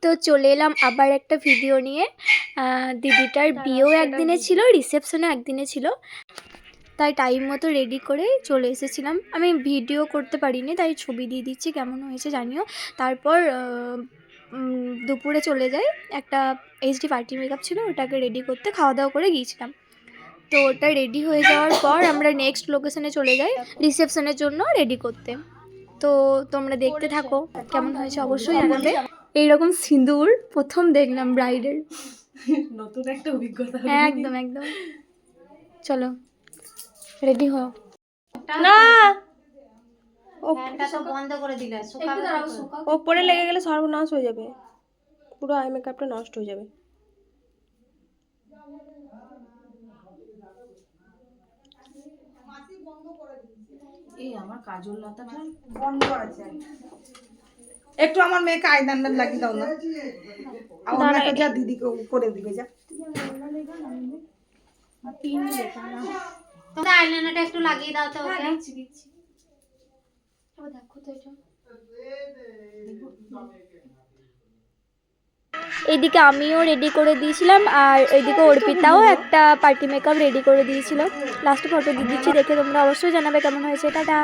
তো চলে এলাম আবার একটা ভিডিও নিয়ে। দিদিটার বিয়েও একদিনে ছিল, রিসেপশনও একদিনে ছিল, তাই টাইম মতো রেডি করে চলে এসেছিলাম। আমি ভিডিও করতে পারিনি, তাই ছবি দিয়ে দিচ্ছি, কেমন হয়েছে জানিও। তারপর দুপুরে চলে যাই, একটা এইচডি পার্টি মেকআপ ছিল, ওটাকে রেডি করতে খাওয়া দাওয়া করে গিয়েছিলাম। তো ওটা রেডি হয়ে যাওয়ার পর আমরা নেক্সট লোকেশনে চলে যাই রিসেপশনের জন্য রেডি করতে। তো তোমরা দেখতে থাকো, কেমন হয়েছে অবশ্যই জানাবে। এইরকম সিঁদুর প্রথম দেখলাম ব্রাইডের, নতুন একটা অভিজ্ঞতা। একদম একদম। চলো রেডি হও। না ফ্যানটা তো বন্ধ করে দিলে, শুকাবে ও পরে লেগে গেলে সর্বনাশ হয়ে যাবে, পুরো আই মেকআপটা নষ্ট হয়ে যাবে। এই আমার কাজল লতাটা বন্ধ আছে, একটু আমার মেয়েকে আইলাইনার লাগিয়ে দাও না। আমার মেয়েকে যা দিদিকে করে দিবে যা। তোমরা আইলাইনারটা একটু লাগিয়ে দাও তো ওকে। দেখো তো এটা, এইদিকে আমিও রেডি করে দিয়েছিলাম, আর এইদিকে অর্পিতাও একটা পার্টি মেকআপ রেডি করে দিয়েছিল। লাস্টে ফটো দিয়ে দিচ্ছি, দেখে তোমরা অবশ্যই জানাবে কেমন হয়েছে। টাটা।